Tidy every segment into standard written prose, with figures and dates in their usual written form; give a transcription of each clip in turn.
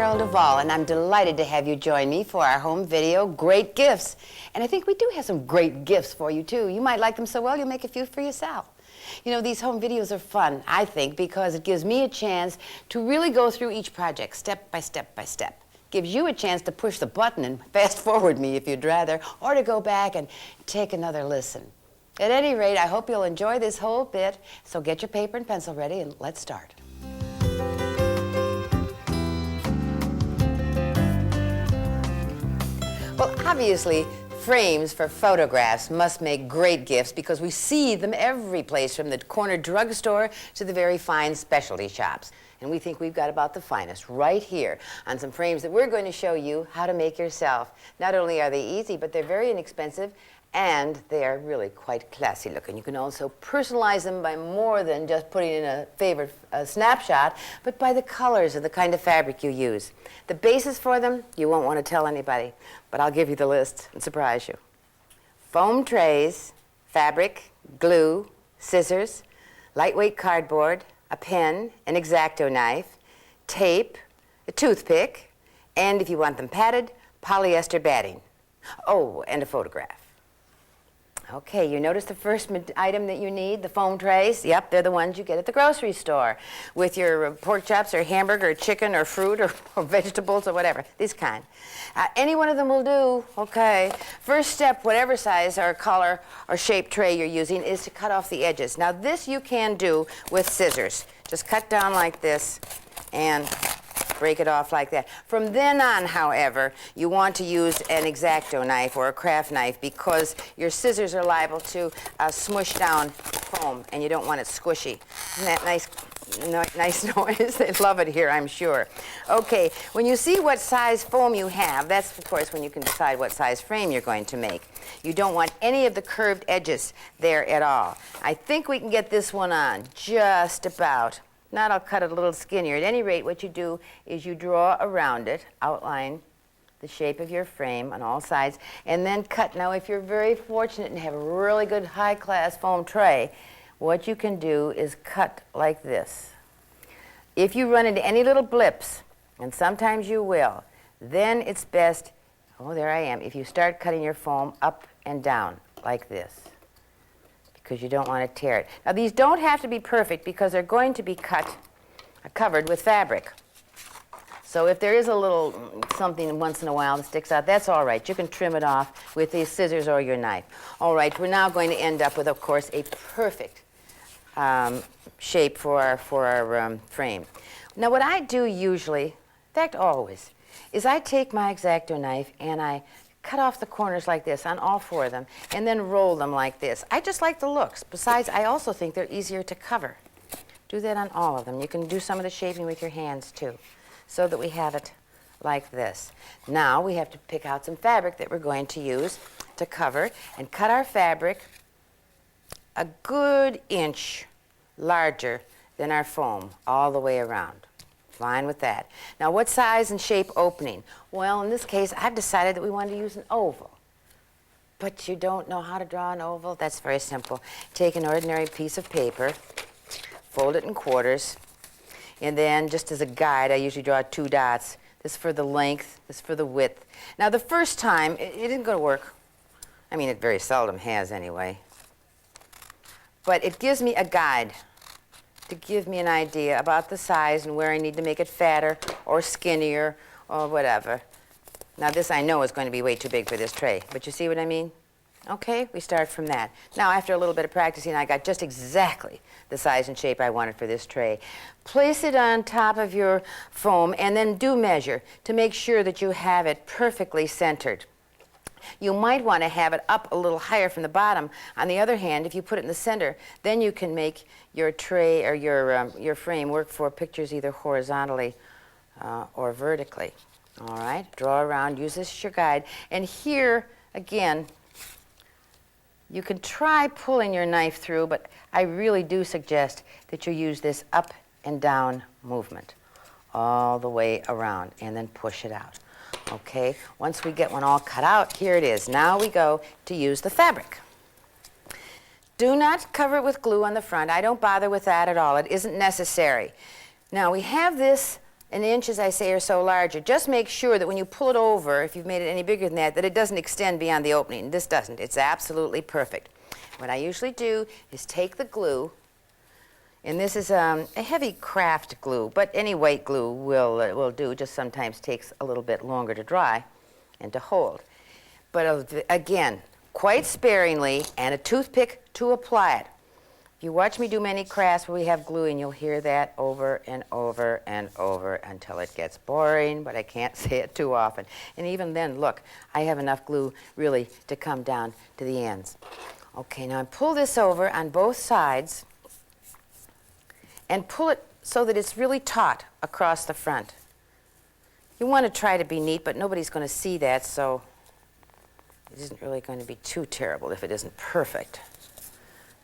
Duvall, and I'm delighted to have you join me for our home video, Great Gifts. And I think we do have some great gifts for you, too. You might like them so well, you'll make a few for yourself. You know, these home videos are fun, I think, because it gives me a chance to really go through each project step by step by step. Gives you a chance to push the button and fast forward me if you'd rather, or to go back and take another listen. At any rate, I hope you'll enjoy this whole bit, so get your paper and pencil ready and let's start. Well, obviously, frames for photographs must make great gifts because we see them every place, from the corner drugstore to the very fine specialty shops. And we think we've got about the finest right here on some frames that we're going to show you how to make yourself. Not only are they easy, but they're very inexpensive, and they are really quite classy looking. You can also personalize them by more than just putting in a favorite snapshot, but by the colors and the kind of fabric you use. The basis for them, you won't want to tell anybody, but I'll give you the list and surprise you. Foam trays, fabric, glue, scissors, lightweight cardboard, a pen, an X-Acto knife, tape, a toothpick, and if you want them padded, polyester batting. Oh, and a photograph. Okay, you notice the first item that you need, the foam trays? Yep, they're the ones you get at the grocery store with your pork chops or hamburger or chicken or fruit or vegetables or whatever, this kind. Any one of them will do, okay. First step, whatever size or color or shape tray you're using, is to cut off the edges. Now this you can do with scissors. Just cut down like this and break it off like that. From then on, however, you want to use an X-Acto knife or a craft knife because your scissors are liable to smush down foam, and you don't want it squishy. Isn't that nice noise? They love it here, I'm sure. Okay, when you see what size foam you have, that's, of course, when you can decide what size frame you're going to make. You don't want any of the curved edges there at all. I think we can get this one on just about. Now I'll cut it a little skinnier. At any rate, what you do is you draw around it, outline the shape of your frame on all sides, and then cut. Now, if you're very fortunate and have a really good high-class foam tray, what you can do is cut like this. If you run into any little blips, and sometimes you will, then it's best, oh, there I am, if you start cutting your foam up and down like this, because you don't want to tear it. Now, these don't have to be perfect because they're going to be covered with fabric. So if there is a little something once in a while that sticks out, that's all right. You can trim it off with these scissors or your knife. All right, we're now going to end up with, of course, a perfect shape for our frame. Now, what I do usually, in fact always, is I take my X-Acto knife and I cut off the corners like this on all four of them, and then roll them like this. I just like the looks. Besides, I also think they're easier to cover. Do that on all of them. You can do some of the shaping with your hands, too, so that we have it like this. Now we have to pick out some fabric that we're going to use to cover, and cut our fabric a good inch larger than our foam all the way around. Fine with that. Now, what size and shape opening? Well, in this case, I've decided that we want to use an oval. But you don't know how to draw an oval? That's very simple. Take an ordinary piece of paper, fold it in quarters, and then, just as a guide, I usually draw 2 dots. This for the length, this for the width. Now, the first time, it isn't going to work. I mean, it very seldom has anyway. But it gives me a guide to give me an idea about the size and where I need to make it fatter or skinnier or whatever. Now this I know is going to be way too big for this tray, but you see what I mean? Okay, we start from that. Now after a little bit of practicing, I got just exactly the size and shape I wanted for this tray. Place it on top of your foam and then do measure to make sure that you have it perfectly centered. You might want to have it up a little higher from the bottom. On the other hand, if you put it in the center, then you can make your tray or your frame work for pictures either horizontally or vertically. All right, draw around, use this as your guide. And here, again, you can try pulling your knife through, but I really do suggest that you use this up and down movement all the way around and then push it out. Okay, once we get one all cut out, here it is. Now we go to use the fabric. Do not cover it with glue on the front. I don't bother with that at all. It isn't necessary. Now we have this an inch, as I say, or so larger. Just make sure that when you pull it over, if you've made it any bigger than that it doesn't extend beyond the opening. This doesn't. It's absolutely perfect. What I usually do is take the glue, and this is a heavy craft glue, but any white glue will do. Just sometimes takes a little bit longer to dry and to hold. But again, quite sparingly, and a toothpick to apply it. You watch me do many crafts where we have glue, and you'll hear that over and over and over until it gets boring, but I can't say it too often. And even then, look, I have enough glue really to come down to the ends. Okay, now pull this over on both sides and pull it so that it's really taut across the front. You want to try to be neat, but nobody's going to see that, so it isn't really going to be too terrible if it isn't perfect.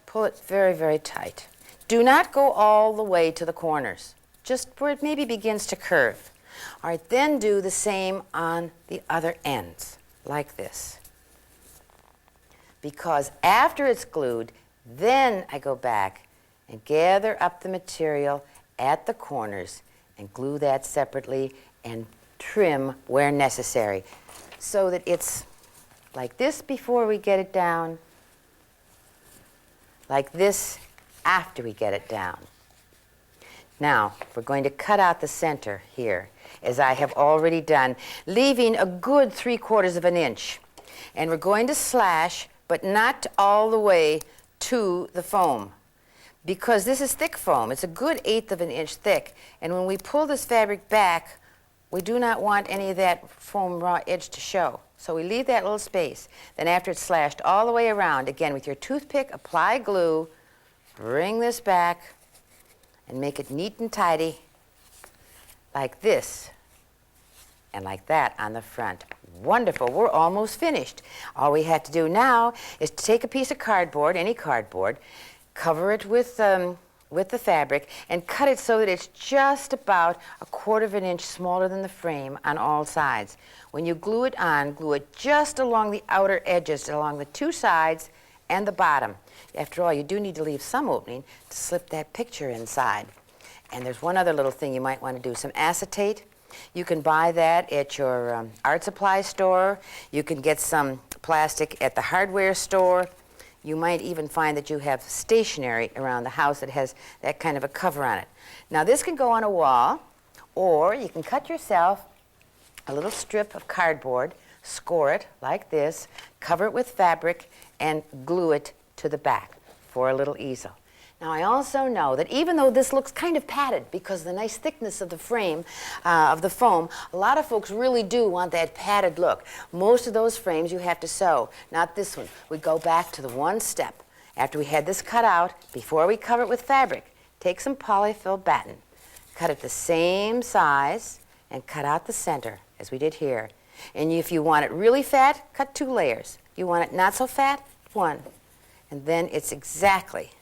Pull it very, very tight. Do not go all the way to the corners, just where it maybe begins to curve. All right, then do the same on the other ends, like this. Because after it's glued, then I go back and gather up the material at the corners and glue that separately and trim where necessary, so that it's like this before we get it down, like this after we get it down. Now, we're going to cut out the center here, as I have already done, leaving a good 3/4 of an inch. And we're going to slash, but not all the way to the foam, because this is thick foam. It's a good 1/8 of an inch thick, and when we pull this fabric back, we do not want any of that foam raw edge to show. So we leave that little space. Then after it's slashed all the way around, again with your toothpick, apply glue, bring this back, and make it neat and tidy, like this, and like that on the front. Wonderful, we're almost finished. All we have to do now is to take a piece of cardboard, any cardboard, cover it with the fabric, and cut it so that it's just about 1/4 of an inch smaller than the frame on all sides. When you glue it on, glue it just along the outer edges, along the 2 sides and the bottom. After all, you do need to leave some opening to slip that picture inside. And there's one other little thing you might want to do, some acetate. You can buy that at your art supply store. You can get some plastic at the hardware store. You might even find that you have stationery around the house that has that kind of a cover on it. Now this can go on a wall, or you can cut yourself a little strip of cardboard, score it like this, cover it with fabric, and glue it to the back for a little easel. Now I also know that even though this looks kind of padded because of the nice thickness of the frame, of the foam, a lot of folks really do want that padded look. Most of those frames you have to sew, not this one. We go back to the one step. After we had this cut out, before we cover it with fabric, take some polyfill batten, cut it the same size, and cut out the center, as we did here. And if you want it really fat, cut 2 layers. If you want it not so fat, 1. And then it's exactly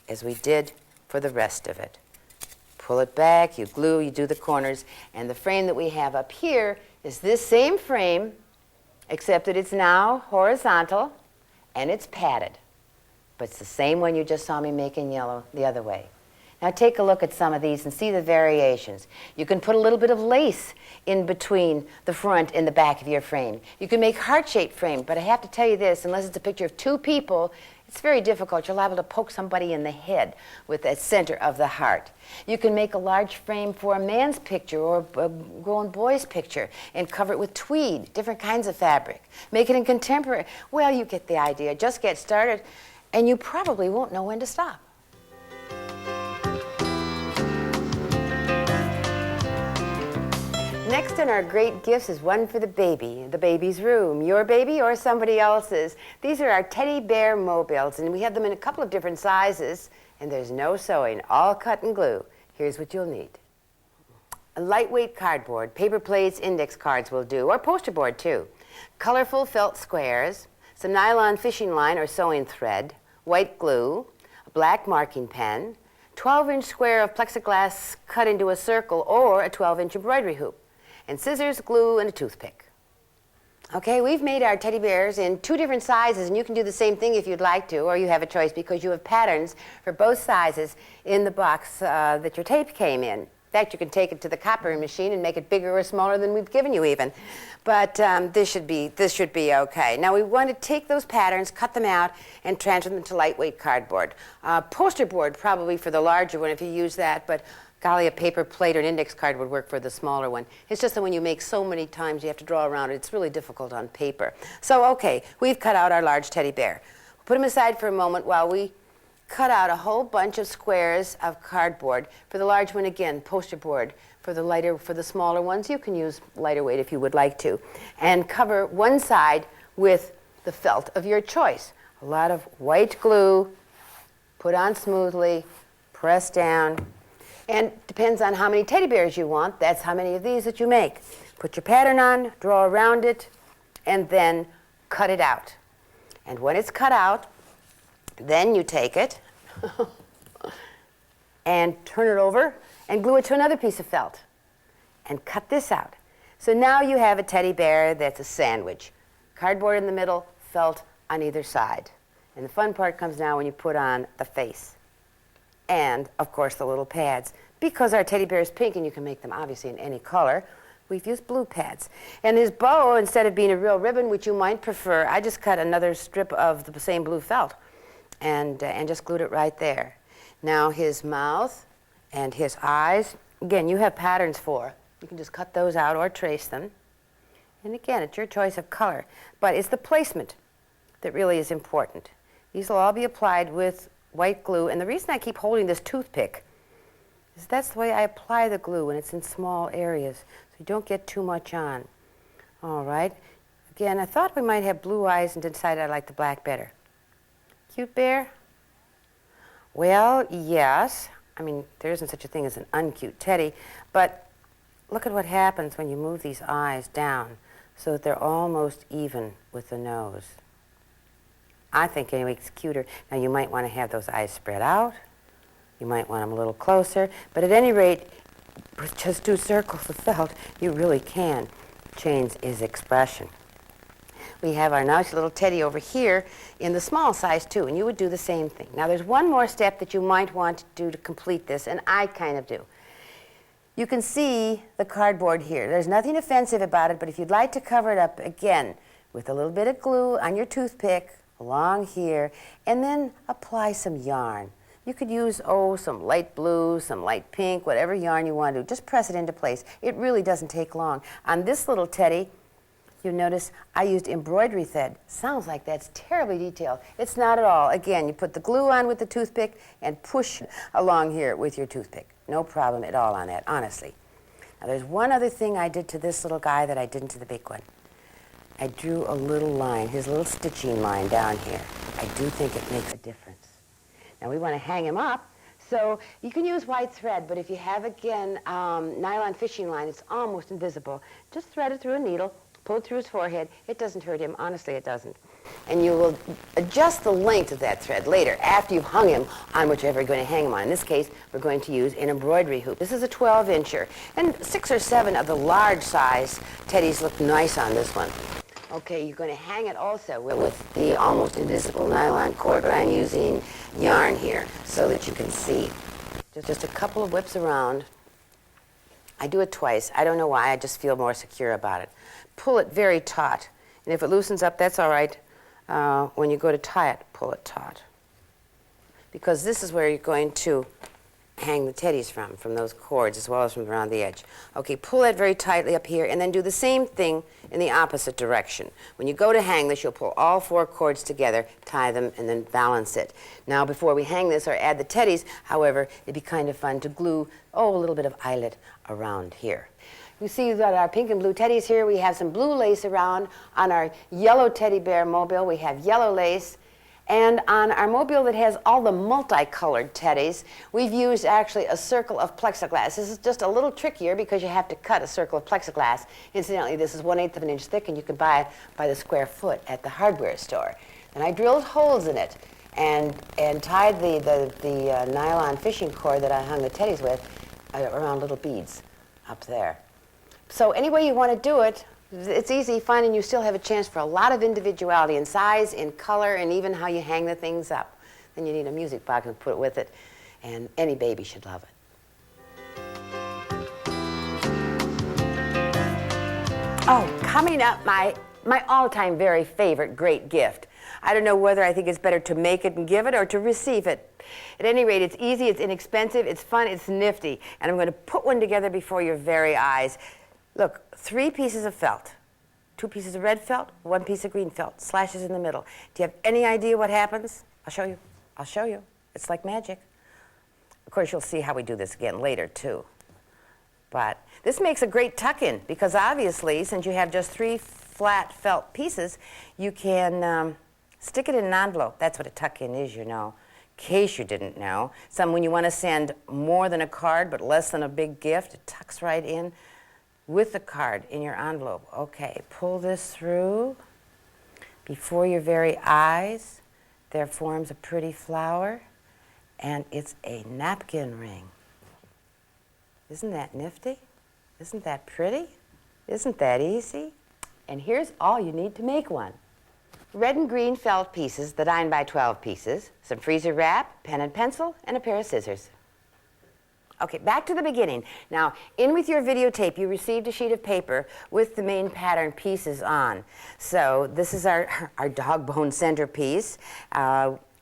as we did for the rest of it. Pull it back, you glue, you do the corners, and the frame that we have up here is this same frame, except that it's now horizontal and it's padded. But it's the same one you just saw me make in yellow the other way. Now take a look at some of these and see the variations. You can put a little bit of lace in between the front and the back of your frame. You can make heart-shaped frame, but I have to tell you this, unless it's a picture of 2 people, it's very difficult. You're liable to poke somebody in the head with that center of the heart. You can make a large frame for a man's picture or a grown boy's picture and cover it with tweed, different kinds of fabric. Make it in contemporary. Well, you get the idea. Just get started, and you probably won't know when to stop. Next in our great gifts is one for the baby's room, your baby or somebody else's. These are our teddy bear mobiles, and we have them in a couple of different sizes, and there's no sewing, all cut and glue. Here's what you'll need. A lightweight cardboard, paper plates, index cards will do, or poster board too. Colorful felt squares, some nylon fishing line or sewing thread, white glue, a black marking pen, 12-inch square of plexiglass cut into a circle or a 12-inch embroidery hoop, and scissors, glue, and a toothpick. Okay, we've made our teddy bears in 2 different sizes, and you can do the same thing if you'd like to, or you have a choice because you have patterns for both sizes in the box that your tape came in. fact, you can take it to the copying machine and make it bigger or smaller than we've given you even. But this should be okay. Now we want to take those patterns, cut them out, and transfer them to lightweight cardboard. Poster board probably for the larger one if you use that, but golly, a paper plate or an index card would work for the smaller one. It's just that when you make so many times you have to draw around it, it's really difficult on paper. So okay, we've cut out our large teddy bear. Put him aside for a moment while we cut out a whole bunch of squares of cardboard. For the large one, again, poster board. For the smaller ones, you can use lighter weight if you would like to. And cover one side with the felt of your choice. A lot of white glue, put on smoothly, press down. And depends on how many teddy bears you want. That's how many of these that you make. Put your pattern on, draw around it, and then cut it out. And when it's cut out, then you take it and turn it over and glue it to another piece of felt and cut this out. So now you have a teddy bear that's a sandwich. Cardboard in the middle, felt on either side. And the fun part comes now when you put on the face. And, of course, the little pads. Because our teddy bear is pink, and you can make them, obviously, in any color, we've used blue pads. And his bow, instead of being a real ribbon, which you might prefer, I just cut another strip of the same blue felt and just glued it right there. Now, his mouth and his eyes, again, you have patterns for. You can just cut those out or trace them. And, again, it's your choice of color. But it's the placement that really is important. These will all be applied with white glue, and the reason I keep holding this toothpick is that's the way I apply the glue when it's in small areas, so you don't get too much on. All right. Again, I thought we might have blue eyes and decided I like the black better. Cute bear? Well, yes. I mean, there isn't such a thing as an uncute teddy, but look at what happens when you move these eyes down so that they're almost even with the nose. I think anyway it's cuter. Now you might want to have those eyes spread out. You might want them a little closer. But at any rate, with just 2 circles of felt, you really can change his expression. We have our nice little teddy over here in the small size too, and you would do the same thing. Now there's one more step that you might want to do to complete this, and I kind of do. You can see the cardboard here. There's nothing offensive about it, but if you'd like to cover it up again with a little bit of glue on your toothpick, along here, and then apply some yarn. You could use, some light blue, some light pink, whatever yarn you want to do. Just press it into place. It really doesn't take long. On this little teddy, you notice I used embroidery thread. Sounds like that's terribly detailed. It's not at all. Again, you put the glue on with the toothpick and push along here with your toothpick. No problem at all on that, honestly. Now there's one other thing I did to this little guy that I didn't to the big one. I drew a little line, his little stitching line down here. I do think it makes a difference. Now we want to hang him up, so you can use white thread, but if you have, again, nylon fishing line, it's almost invisible. Just thread it through a needle, pull it through his forehead. It doesn't hurt him. Honestly, it doesn't. And you will adjust the length of that thread later after you've hung him on whichever you're going to hang him on. In this case, we're going to use an embroidery hoop. This is a 12-incher, and 6 or 7 of the large size teddies look nice on this one. Okay, you're going to hang it also with the almost invisible nylon cord, but I'm using yarn here so that you can see. Just a couple of whips around. I do it twice. I don't know why. I just feel more secure about it. Pull it very taut. And if it loosens up, that's all right. When you go to tie it, pull it taut. Because this is where you're going to hang the teddies from those cords as well as from around the edge. Okay, pull it very tightly up here and then do the same thing in the opposite direction. When you go to hang this, you'll pull all 4 cords together, tie them, and then balance it. Now, before we hang this or add the teddies, however, it'd be kind of fun to glue, a little bit of eyelet around here. You see that our pink and blue teddies here. We have some blue lace around. On our yellow teddy bear mobile, we have yellow lace. And on our mobile that has all the multicolored teddies, we've used actually a circle of plexiglass. This is just a little trickier because you have to cut a circle of plexiglass. Incidentally, this is 1/8 of an inch thick, and you can buy it by the square foot at the hardware store. And I drilled holes in it and tied the nylon fishing cord that I hung the teddies with around little beads up there. So any way you want to do it, it's easy, fun, and you still have a chance for a lot of individuality in size, in color, and even how you hang the things up. Then you need a music box and put it with it, and any baby should love it. Oh, coming up, my all-time very favorite great gift. I don't know whether I think it's better to make it and give it or to receive it. At any rate, it's easy, it's inexpensive, it's fun, it's nifty, and I'm going to put one together before your very eyes. Look, 3 pieces of felt, 2 pieces of red felt, 1 piece of green felt, slashes in the middle. Do you have any idea what happens? I'll show you. I'll show you. It's like magic. Of course, you'll see how we do this again later, too. But this makes a great tuck-in because obviously, since you have just 3 flat felt pieces, you can stick it in an envelope. That's what a tuck-in is, you know, in case you didn't know. When you want to send more than a card but less than a big gift, it tucks right in with the card in your envelope. Okay, pull this through. Before your very eyes, there forms a pretty flower, and it's a napkin ring. Isn't that nifty? Isn't that pretty? Isn't that easy? And here's all you need to make one. Red and green felt pieces, the 9x12 pieces, some freezer wrap, pen and pencil, and a pair of scissors. Okay, back to the beginning. Now, in with your videotape, you received a sheet of paper with the main pattern pieces on. So this is our dog bone centerpiece.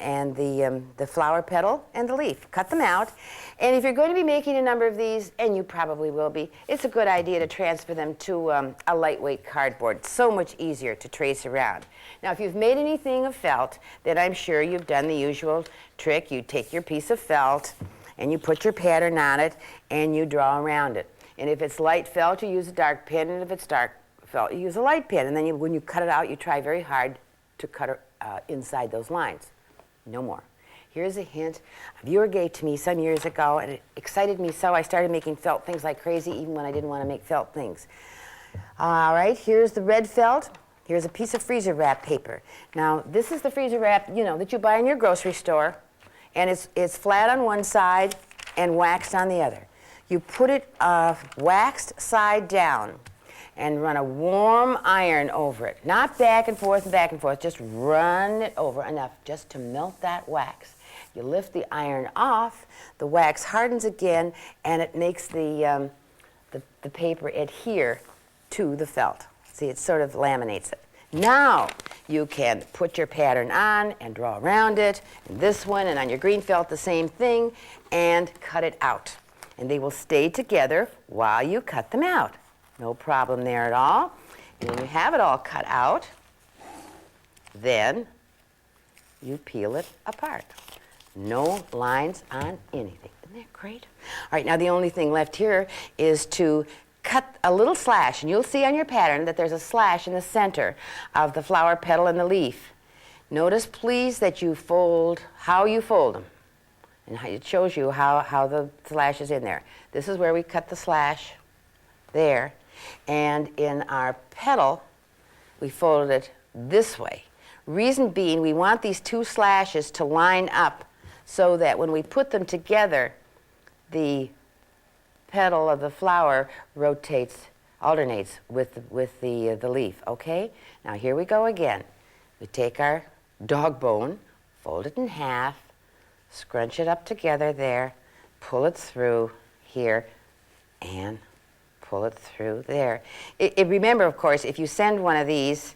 And the flower petal and the leaf. Cut them out. And if you're going to be making a number of these, and you probably will be, it's a good idea to transfer them to a lightweight cardboard. It's so much easier to trace around. Now, if you've made anything of felt, then I'm sure you've done the usual trick. You take your piece of felt, and you put your pattern on it, and you draw around it. And if it's light felt, you use a dark pen, and if it's dark felt, you use a light pen. And then when you cut it out, you try very hard to cut inside those lines. No more. Here's a hint a viewer gave to me some years ago, and it excited me so I started making felt things like crazy, even when I didn't want to make felt things. All right, here's the red felt. Here's a piece of freezer wrap paper. Now, this is the freezer wrap, you know, that you buy in your grocery store, and it's flat on one side and waxed on the other. You put it waxed side down and run a warm iron over it. Not back and forth, just run it over enough just to melt that wax. You lift the iron off, the wax hardens again, and it makes the paper adhere to the felt. See, it sort of laminates it. Now you can put your pattern on and draw around it, and this one, and on your green felt the same thing, and cut it out. And they will stay together while you cut them out. No problem there at all. And when you have it all cut out, then you peel it apart. No lines on anything. Isn't that great? All right, now the only thing left here is to cut a little slash, and you'll see on your pattern that there's a slash in the center of the flower petal and the leaf. Notice, please, that you fold, how you fold them. And it shows you how the slash is in there. This is where we cut the slash there. And in our petal, we folded it this way. Reason being, we want these 2 slashes to line up so that when we put them together, the petal of the flower alternates with the leaf, okay? Now here we go again. We take our dog bone, fold it in half, scrunch it up together there, pull it through here, and pull it through there. Remember, of course, if you send one of these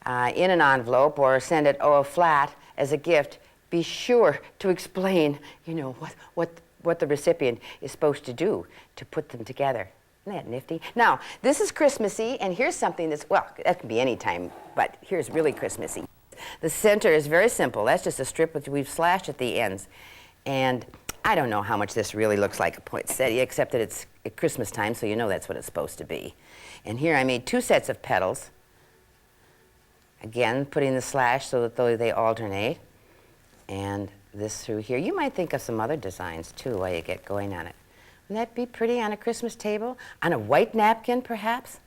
in an envelope or send it flat as a gift, be sure to explain, you know, what the recipient is supposed to do to put them together. Isn't that nifty? Now, this is Christmassy, and here's something that's, well, that can be any time, but here's really Christmassy. The center is very simple. That's just a strip which we've slashed at the ends. And I don't know how much this really looks like a poinsettia, except that it's at Christmas time, so you know that's what it's supposed to be. And here I made 2 sets of petals. Again, putting the slash so that they alternate. And this through here. You might think of some other designs, too, while you get going on it. Wouldn't that be pretty on a Christmas table? On a white napkin, perhaps?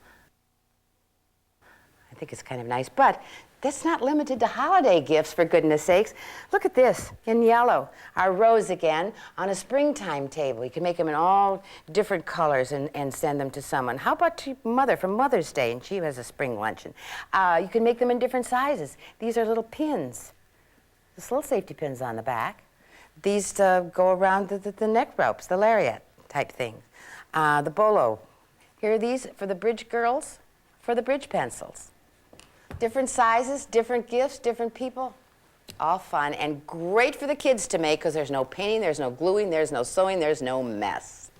I think it's kind of nice, but that's not limited to holiday gifts, for goodness sakes. Look at this in yellow, our rose again, on a springtime table. You can make them in all different colors and send them to someone. How about to Mother for Mother's Day, and she has a spring luncheon. You can make them in different sizes. These are little pins. There's little safety pins on the back. These go around the neck ropes, the lariat type thing. The bolo. Here are these for the bridge girls. for the bridge pencils. Different sizes, different gifts, different people. All fun and great for the kids to make because there's no painting, there's no gluing, there's no sewing, there's no mess.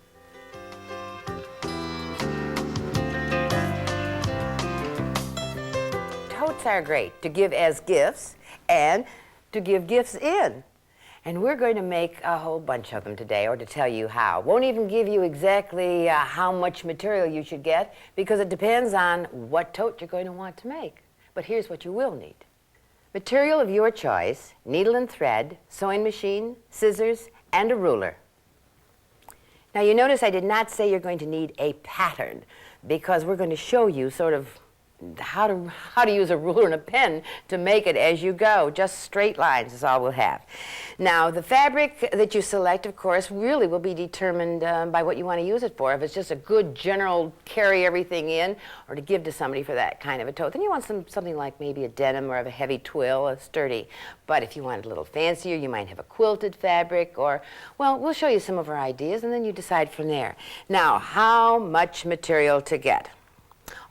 Totes are great to give as gifts and to give gifts in. And we're going to make a whole bunch of them today, or to tell you how. Won't even give you exactly how much material you should get because it depends on what tote you're going to want to make. But here's what you will need. Material of your choice, needle and thread, sewing machine, scissors, and a ruler. Now you notice I did not say you're going to need a pattern because we're going to show you sort of how to use a ruler and a pen to make it as you go. Just straight lines is all we'll have. Now the fabric that you select, of course, really will be determined by what you want to use it for. If it's just a good general carry everything in or to give to somebody for that kind of a tote, then you want something like maybe a denim or of a heavy twill, a sturdy. But if you want it a little fancier, you might have a quilted fabric or, well, we'll show you some of our ideas and then you decide from there. Now, how much material to get?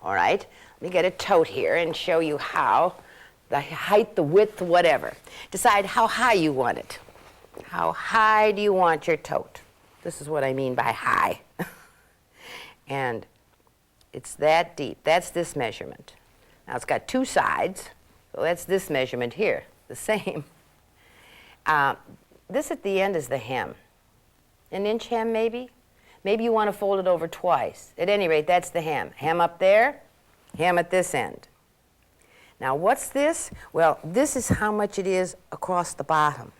All right. Let me get a tote here and show you how, the height, the width, whatever. Decide how high you want it. How high do you want your tote? This is what I mean by high. And it's that deep. That's this measurement. Now it's got two sides, so that's this measurement here, the same. This at the end is the hem. An inch hem maybe? Maybe you want to fold it over twice. At any rate, that's the hem. Hem up there. Hem at this end. Now what's this? Well, this is how much it is across the bottom.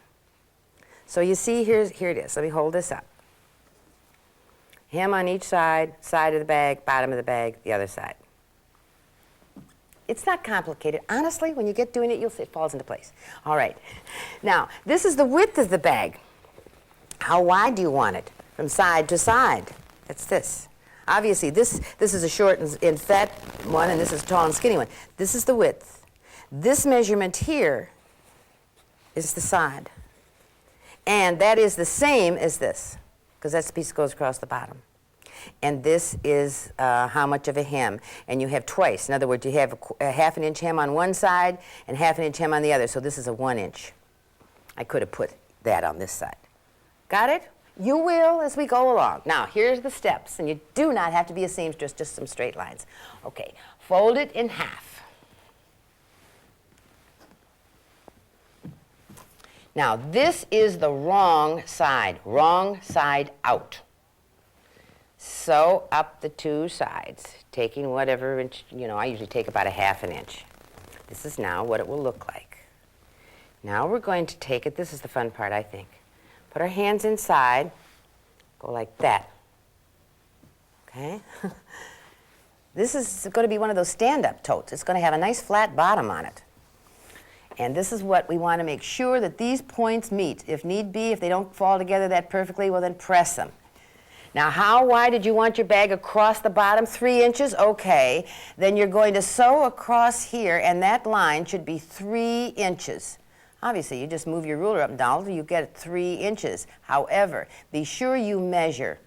So you see, here it is. Let me hold this up. Hem on each side, side of the bag, bottom of the bag, the other side. It's not complicated. Honestly, when you get doing it, you'll see it falls into place. All right. Now, this is the width of the bag. How wide do you want it? From side to side. That's this. Obviously, this is a short and fat one, and this is a tall and skinny one. This is the width. This measurement here is the side. And that is the same as this, because that's the piece that goes across the bottom. And this is how much of a hem. And you have twice. In other words, you have a half an inch hem on one side and half an inch hem on the other. So this is a 1 inch. I could have put that on this side. Got it? You will as we go along. Now, here's the steps, and you do not have to be a seamstress, just some straight lines. Okay, fold it in half. Now, this is the wrong side out. Sew up the two sides, taking whatever inch, I usually take about a half an inch. This is now what it will look like. Now we're going to take it, this is the fun part, I think. Put our hands inside, go like that, okay? This is going to be one of those stand-up totes. It's going to have a nice flat bottom on it. And this is what we want to make sure that these points meet. If need be, if they don't fall together that perfectly, well then press them. Now how wide did you want your bag across the bottom? 3 inches? Okay. Then you're going to sew across here, and that line should be 3 inches. Obviously, you just move your ruler up and down, you get 3 inches. However, be sure you measure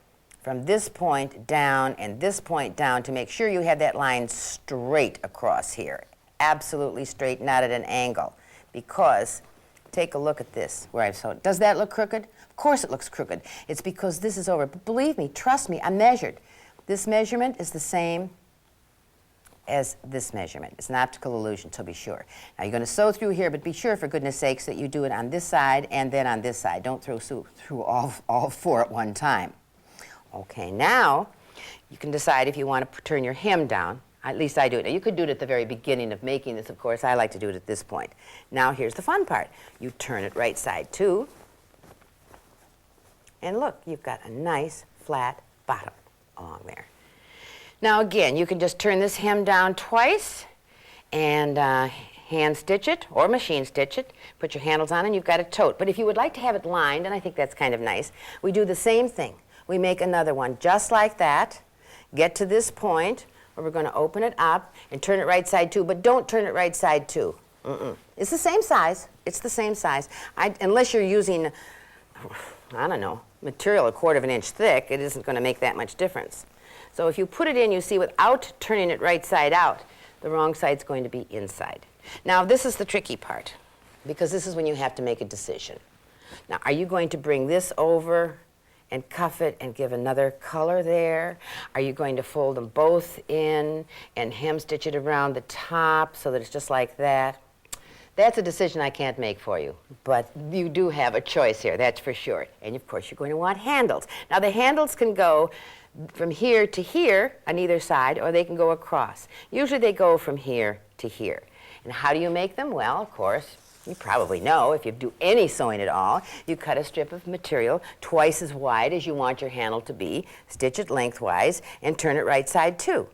from this point down and this point down to make sure you have that line straight across here. Absolutely straight, not at an angle. Because, take a look at this, where I've sewed. Does that look crooked? Of course it looks crooked. It's because this is over. But believe me, trust me, I measured. This measurement is the same as this measurement. It's an optical illusion, so be sure. Now you're going to sew through here, but be sure, for goodness sakes, that you do it on this side and then on this side. Don't throw through all four at one time. Okay, now you can decide if you want to turn your hem down. At least I do it. Now you could do it at the very beginning of making this, of course. I like to do it at this point. Now here's the fun part. You turn it right side too, and look, you've got a nice flat bottom along there. Now again, you can just turn this hem down twice and hand stitch it or machine stitch it, put your handles on, and you've got a tote. But if you would like to have it lined, and I think that's kind of nice, we do the same thing. We make another one just like that, get to this point where we're going to open it up and turn it right side too, but don't turn it right side too. It's the same size. It's the same size. Unless you're using, I don't know, material 1/4 of an inch thick, it isn't going to make that much difference. So if you put it in, you see, without turning it right side out, the wrong side's going to be inside. Now, this is the tricky part, because this is when you have to make a decision. Now, are you going to bring this over and cuff it and give another color there? Are you going to fold them both in and hem stitch it around the top so that it's just like that? That's a decision I can't make for you, but you do have a choice here, that's for sure. And of course, you're going to want handles. Now, the handles can go from here to here on either side, or they can go across. Usually they go from here to here. And how do you make them? Well, of course, you probably know, if you do any sewing at all, you cut a strip of material twice as wide as you want your handle to be, stitch it lengthwise, and turn it right side too.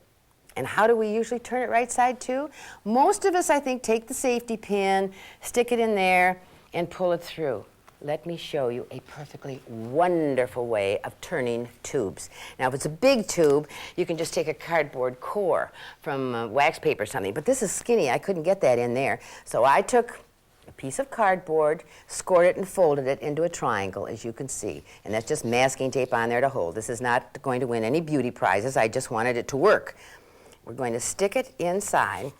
And how do we usually turn it right side too? Most of us, I think, take the safety pin, stick it in there, and pull it through. Let me show you a perfectly wonderful way of turning tubes. Now, if it's a big tube, you can just take a cardboard core from wax paper or something. But this is skinny. I couldn't get that in there. So I took a piece of cardboard, scored it and folded it into a triangle, as you can see. And that's just masking tape on there to hold. This is not going to win any beauty prizes. I just wanted it to work. We're going to stick it inside,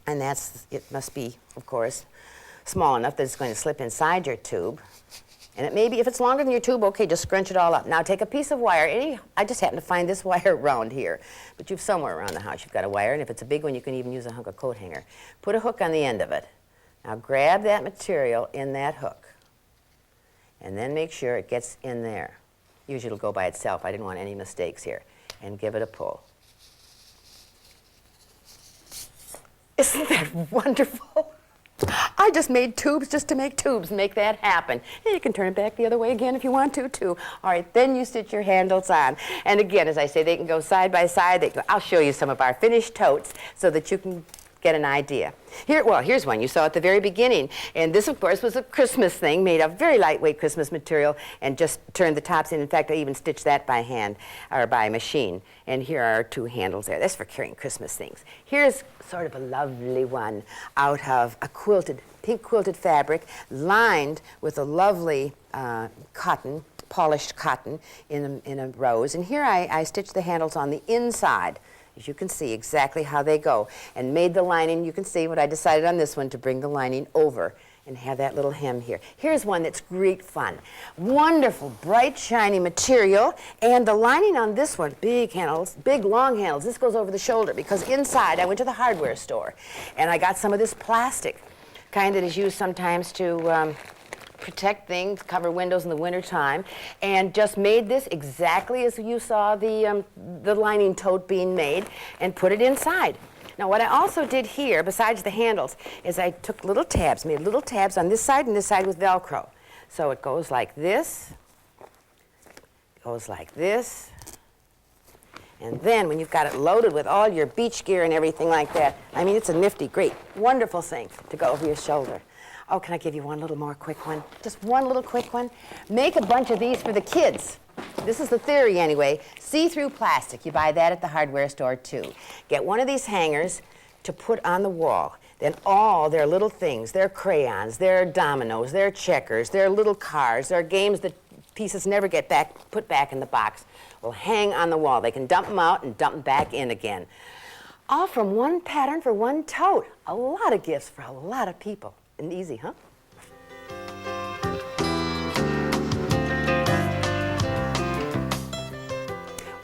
and it must be, of course, small enough that it's going to slip inside your tube. And it may be, if it's longer than your tube, okay, just scrunch it all up. Now take a piece of wire. I just happen to find this wire around here, but you've somewhere around the house you've got a wire, and if it's a big one, you can even use a hunk of coat hanger. Put a hook on the end of it. Now grab that material in that hook, and then make sure it gets in there. Usually it'll go by itself. I didn't want any mistakes here. And give it a pull. Isn't that wonderful? I just made tubes just to make tubes, make that happen. And you can turn it back the other way again if you want to, too. All right, then you stitch your handles on. And again, as I say, they can go side by side. I'll show you some of our finished totes so that you can get an idea. Here's one you saw at the very beginning. And this, of course, was a Christmas thing, made of very lightweight Christmas material, and just turned the tops in. In fact, I even stitched that by hand, or by machine. And here are our two handles there. That's for carrying Christmas things. Here's sort of a lovely one out of a pink quilted fabric, lined with a lovely cotton, polished cotton in a rose. And here I stitched the handles on the inside, as you can see exactly how they go, and made the lining. You can see what I decided on this one, to bring the lining over and have that little hem here. Here's one that's great fun. Wonderful, bright, shiny material, and the lining on this one, big handles, big long handles. This goes over the shoulder, because inside, I went to the hardware store, and I got some of this plastic, kind that is used sometimes to protect things, cover windows in the wintertime, and just made this exactly as you saw the lining tote being made, and put it inside. Now, what I also did here, besides the handles, is I took little tabs, made little tabs on this side and this side with Velcro. So it goes like this, goes like this, and then when you've got it loaded with all your beach gear and everything like that, I mean, it's a nifty, great, wonderful thing to go over your shoulder. Oh, can I give you one little more quick one? Just one little quick one. Make a bunch of these for the kids. This is the theory anyway. See-through plastic. You buy that at the hardware store too. Get one of these hangers to put on the wall. Then all their little things, their crayons, their dominoes, their checkers, their little cars, their games that pieces never get put back in the box, will hang on the wall. They can dump them out and dump them back in again. All from one pattern for one tote. A lot of gifts for a lot of people. And easy, huh?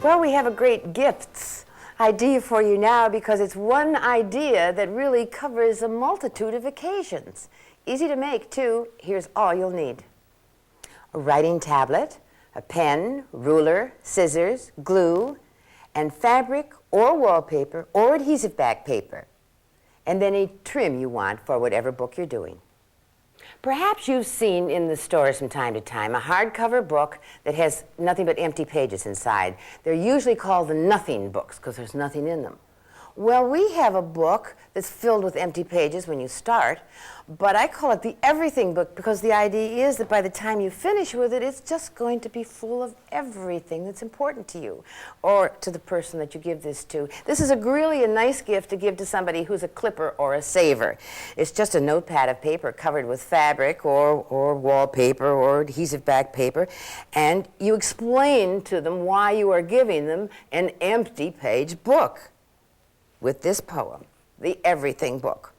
Well, we have a great gifts idea for you now, because it's one idea that really covers a multitude of occasions. Easy to make, too. Here's all you'll need. A writing tablet, a pen, ruler, scissors, glue, and fabric or wallpaper or adhesive back paper. And then a trim you want for whatever book you're doing. Perhaps you've seen in the stores from time to time a hardcover book that has nothing but empty pages inside. They're usually called the nothing books because there's nothing in them. Well, we have a book that's filled with empty pages when you start, but I call it the everything book because the idea is that by the time you finish with it, it's just going to be full of everything that's important to you or to the person that you give this to. This is really a nice gift to give to somebody who's a clipper or a saver. It's just a notepad of paper covered with fabric or wallpaper or adhesive back paper, and you explain to them why you are giving them an empty page book with this poem, the everything book.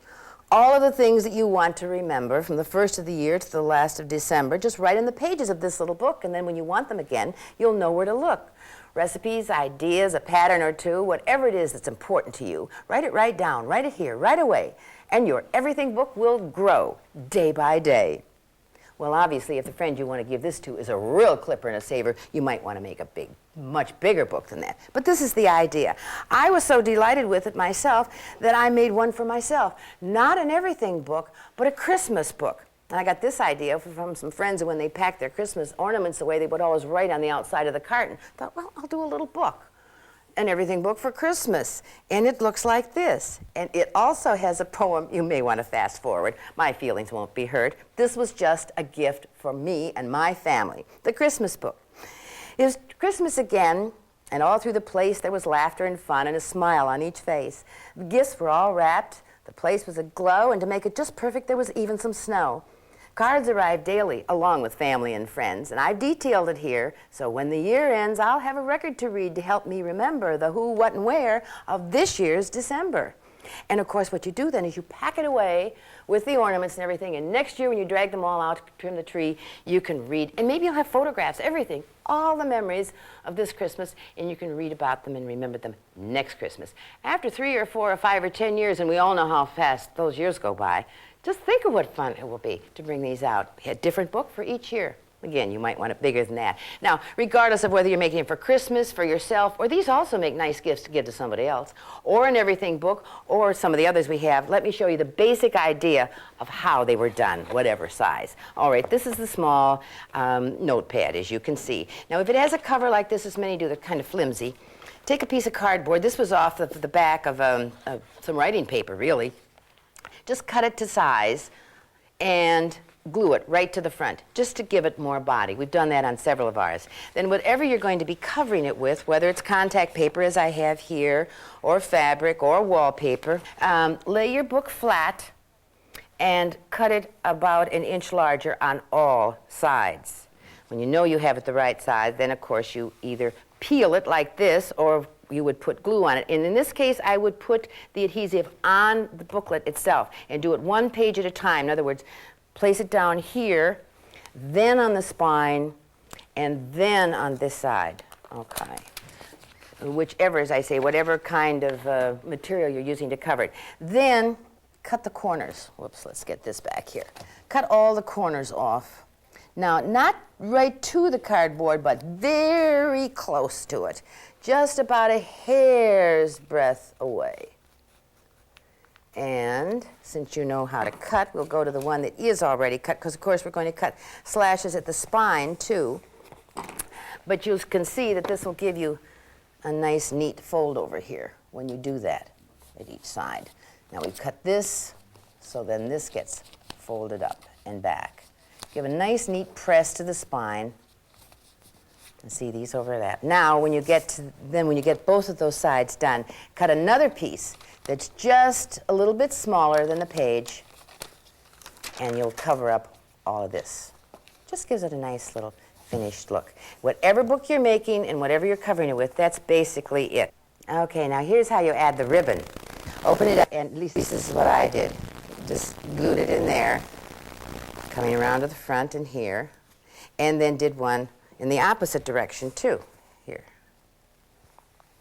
All of the things that you want to remember from the first of the year to the last of December, just write in the pages of this little book, and then when you want them again, you'll know where to look. Recipes, ideas, a pattern or two, whatever it is that's important to you, write it right down, write it here, right away, and your everything book will grow day by day. Well, obviously, if the friend you want to give this to is a real clipper and a saver, you might want to make a much bigger book than that. But this is the idea. I was so delighted with it myself that I made one for myself. Not an everything book, but a Christmas book. And I got this idea from some friends, and when they packed their Christmas ornaments away, they would always write on the outside of the carton. I thought, well, I'll do a little book. An everything book for Christmas, and it looks like this. And it also has a poem. You may want to fast forward. My feelings won't be hurt. This was just a gift for me and my family. The Christmas book. It was Christmas again, and all through the place there was laughter and fun and a smile on each face. The gifts were all wrapped. The place was aglow, and to make it just perfect, there was even some snow. Cards arrive daily, along with family and friends, and I've detailed it here, so when the year ends, I'll have a record to read to help me remember the who, what, and where of this year's December. And of course, what you do then is you pack it away with the ornaments and everything, and next year when you drag them all out to trim the tree, you can read, and maybe you'll have photographs, everything, all the memories of this Christmas, and you can read about them and remember them next Christmas. After 3 or 4 or 5 or 10 years, and we all know how fast those years go by, just think of what fun it will be to bring these out. A different book for each year. Again, you might want it bigger than that. Now, regardless of whether you're making it for Christmas, for yourself, or these also make nice gifts to give to somebody else, or an everything book, or some of the others we have, let me show you the basic idea of how they were done, whatever size. All right, this is the small notepad, as you can see. Now, if it has a cover like this, as many do, they're kind of flimsy. Take a piece of cardboard. This was off the back of some writing paper, really. Just cut it to size and glue it right to the front, just to give it more body. We've done that on several of ours. Then whatever you're going to be covering it with, whether it's contact paper, as I have here, or fabric, or wallpaper, lay your book flat and cut it about 1 inch larger on all sides. When you know you have it the right size, then of course you either peel it like this, or you would put glue on it. And in this case, I would put the adhesive on the booklet itself and do it 1 page at a time. In other words, place it down here, then on the spine, and then on this side. Okay. Whichever, as I say, whatever kind of material you're using to cover it. Then cut the corners. Whoops, let's get this back here. Cut all the corners off. Now, not right to the cardboard, but very close to it. Just about a hair's breadth away. And since you know how to cut, we'll go to the one that is already cut, because of course we're going to cut slashes at the spine too. But you can see that this will give you a nice neat fold over here when you do that at each side. Now we cut this, so then this gets folded up and back. Give a nice neat press to the spine. And see, these overlap. Now, when you get both of those sides done, cut another piece that's just a little bit smaller than the page, and you'll cover up all of this. Just gives it a nice little finished look. Whatever book you're making and whatever you're covering it with, that's basically it. Okay, now here's how you add the ribbon. Open it up, and at least this is what I did. Just glued it in there, coming around to the front and here, and then did one in the opposite direction too, here.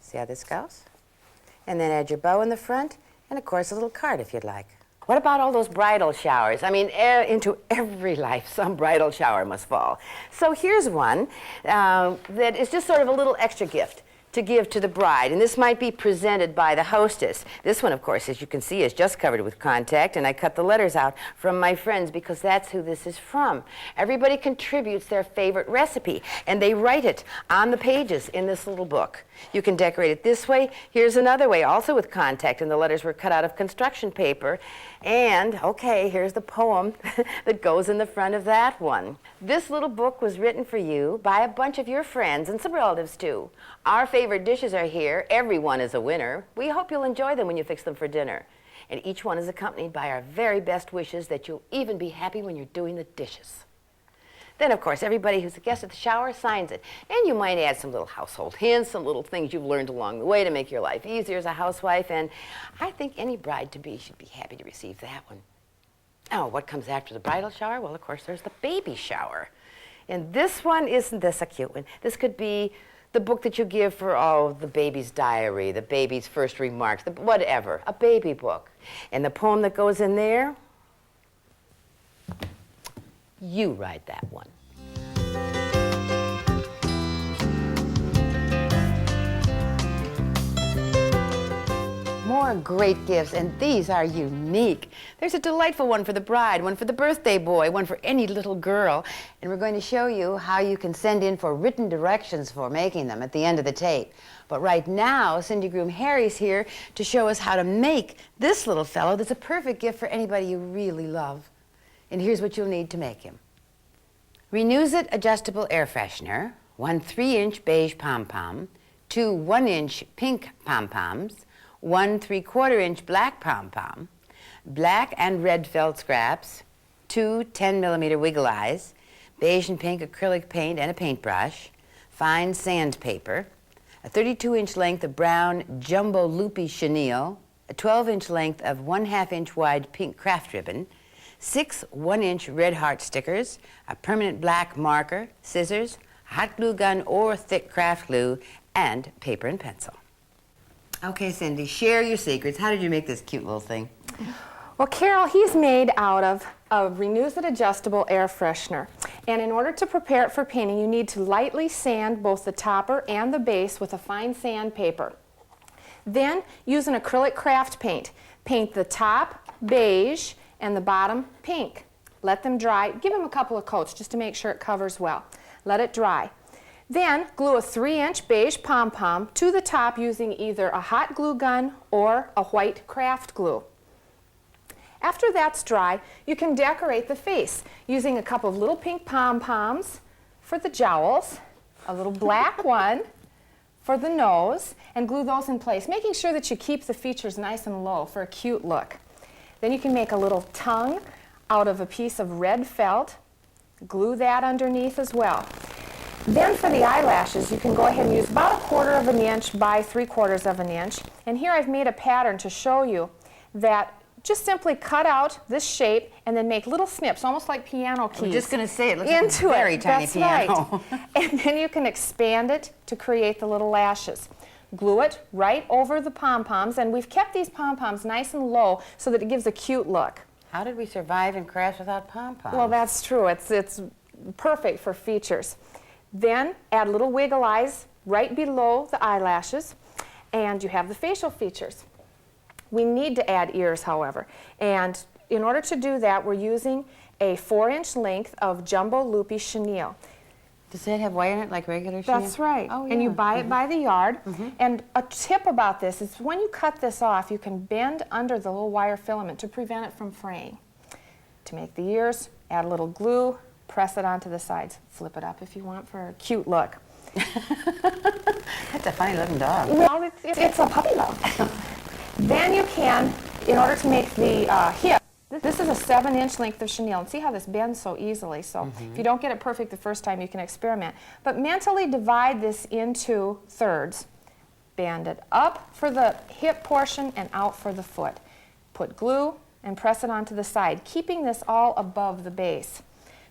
See how this goes? And then add your bow in the front, and of course a little card if you'd like. What about all those bridal showers? I mean, into every life, some bridal shower must fall. So here's one that is just sort of a little extra gift to give to the bride, and this might be presented by the hostess. This one, of course, as you can see, is just covered with contact, and I cut the letters out from my friends because that's who this is from. Everybody contributes their favorite recipe, and they write it on the pages in this little book. You can decorate it this way. Here's another way, also with contact, and the letters were cut out of construction paper. And, okay, here's the poem that goes in the front of that one. This little book was written for you by a bunch of your friends and some relatives, too. Our favorite dishes are here. Everyone is a winner. We hope you'll enjoy them when you fix them for dinner. And each one is accompanied by our very best wishes that you'll even be happy when you're doing the dishes. Then, of course, everybody who's a guest at the shower signs it. And you might add some little household hints, some little things you've learned along the way to make your life easier as a housewife. And I think any bride-to-be should be happy to receive that one. Oh, what comes after the bridal shower? Well, of course, there's the baby shower. And this one, isn't this a cute one? This could be the book that you give for, oh, the baby's diary, the baby's first remarks, whatever, a baby book. And the poem that goes in there, you write that one. More great gifts, and these are unique. There's a delightful one for the bride, one for the birthday boy, one for any little girl. And we're going to show you how you can send in for written directions for making them at the end of the tape. But right now, Cindy Groom Harry's here to show us how to make this little fellow that's a perfect gift for anybody you really love. And here's what you'll need to make him. Renews-It adjustable air freshener, 1 3-inch beige pom-pom, 2 1-inch pink pom-poms, 1 3/4-inch black pom-pom, black and red felt scraps, 2 10mm wiggle eyes, beige and pink acrylic paint and a paintbrush, fine sandpaper, a 32-inch length of brown jumbo loopy chenille, a 12-inch length of 1/2-inch wide pink craft ribbon, 6 1-inch red heart stickers, a permanent black marker, scissors, hot glue gun or thick craft glue, and paper and pencil. Okay, Cindy, share your secrets. How did you make this cute little thing? Well, Carol, he's made out of a Renews-It adjustable air freshener. And in order to prepare it for painting, you need to lightly sand both the topper and the base with a fine sandpaper. Then use an acrylic craft paint. Paint the top beige and the bottom pink. Let them dry. Give them a couple of coats just to make sure it covers well. Let it dry. Then glue a 3-inch beige pom-pom to the top using either a hot glue gun or a white craft glue. After that's dry, you can decorate the face using a couple of little pink pom-poms for the jowls, a little black one for the nose, and glue those in place, making sure that you keep the features nice and low for a cute look. Then you can make a little tongue out of a piece of red felt, glue that underneath as well. Then for the eyelashes, you can go ahead and use about 1/4 inch by 3/4 inch. And here I've made a pattern to show you that just simply cut out this shape and then make little snips, almost like piano keys. I'm just going to say, it looks like a very tiny piano. Right. And then you can expand it to create the little lashes. Glue it right over the pom-poms, and we've kept these pom-poms nice and low so that it gives a cute look. How did we survive in crafts without pom-poms? Well, that's true. It's perfect for features. Then add little wiggle eyes right below the eyelashes, and you have the facial features. We need to add ears, however, and in order to do that, we're using a 4-inch length of jumbo loopy chenille. Does it have wire in it like regular chenille? That's right. Oh, yeah. And you buy it by the yard. And a tip about this is when you cut this off, you can bend under the little wire filament to prevent it from fraying. To make the ears, add a little glue, press it onto the sides. Flip it up if you want for a cute look. That's a funny looking dog. Well, it's a puppy love. Then you can, in order to make the hip, this is a 7-inch length of chenille. And see how this bends so easily. So if you don't get it perfect the first time, you can experiment. But mentally divide this into thirds. Band it up for the hip portion and out for the foot. Put glue and press it onto the side, keeping this all above the base.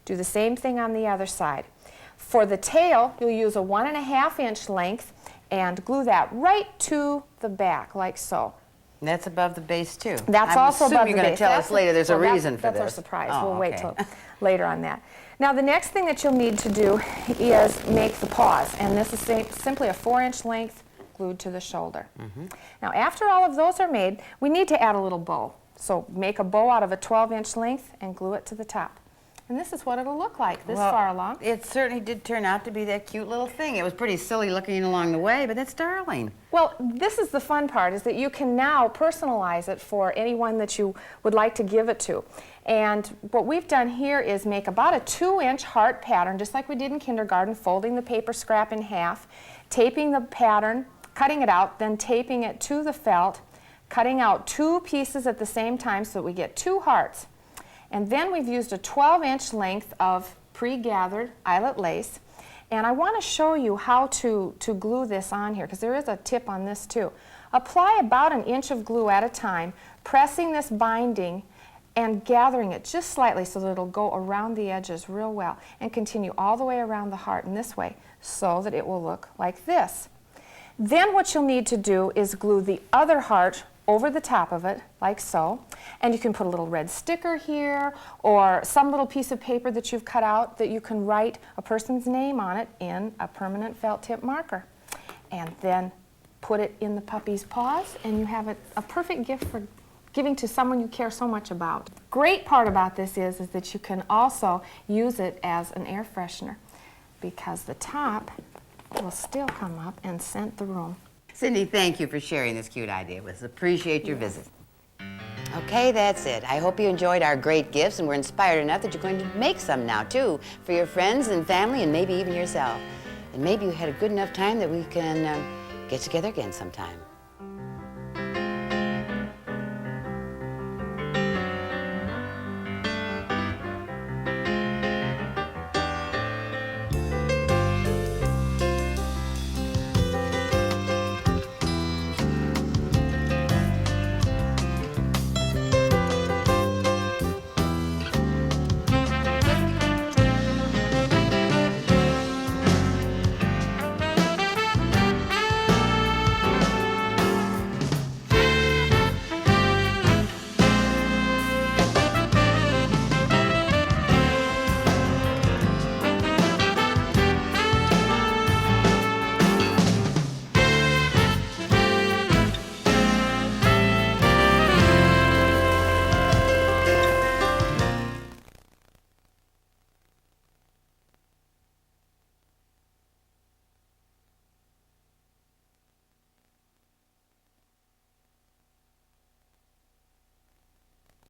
Do the same thing on the other side. For the tail, you'll use a 1.5-inch length and glue that right to the back, like so. And that's above the base, too. That's also above the base. You're going to tell us later there's a reason for this. That's our surprise. Oh, we'll wait till later on that. Now, the next thing that you'll need to do is make the paws. And this is simply a 4-inch length glued to the shoulder. Now after all of those are made, we need to add a little bow. So make a bow out of a 12-inch length and glue it to the top. And this is what it'll look like this far along. It certainly did turn out to be that cute little thing. It was pretty silly looking along the way, but it's darling. Well, this is the fun part, is that you can now personalize it for anyone that you would like to give it to. And what we've done here is make about a 2-inch heart pattern, just like we did in kindergarten, folding the paper scrap in half, taping the pattern, cutting it out, then taping it to the felt, cutting out 2 pieces at the same time so that we get 2 hearts. And then we've used a 12-inch length of pre-gathered eyelet lace. And I want to show you how to glue this on here, because there is a tip on this too. Apply about 1 inch of glue at a time, pressing this binding and gathering it just slightly so that it'll go around the edges real well, and continue all the way around the heart in this way so that it will look like this. Then what you'll need to do is glue the other heart over the top of it, like so. And you can put a little red sticker here, or some little piece of paper that you've cut out that you can write a person's name on it in a permanent felt tip marker. And then put it in the puppy's paws, and you have a perfect gift for giving to someone you care so much about. Great part about this is that you can also use it as an air freshener, because the top will still come up and scent the room. Cindy, thank you for sharing this cute idea with us. Appreciate your visit. Okay, that's it. I hope you enjoyed our great gifts and were inspired enough that you're going to make some now, too, for your friends and family and maybe even yourself. And maybe you had a good enough time that we can get together again sometime.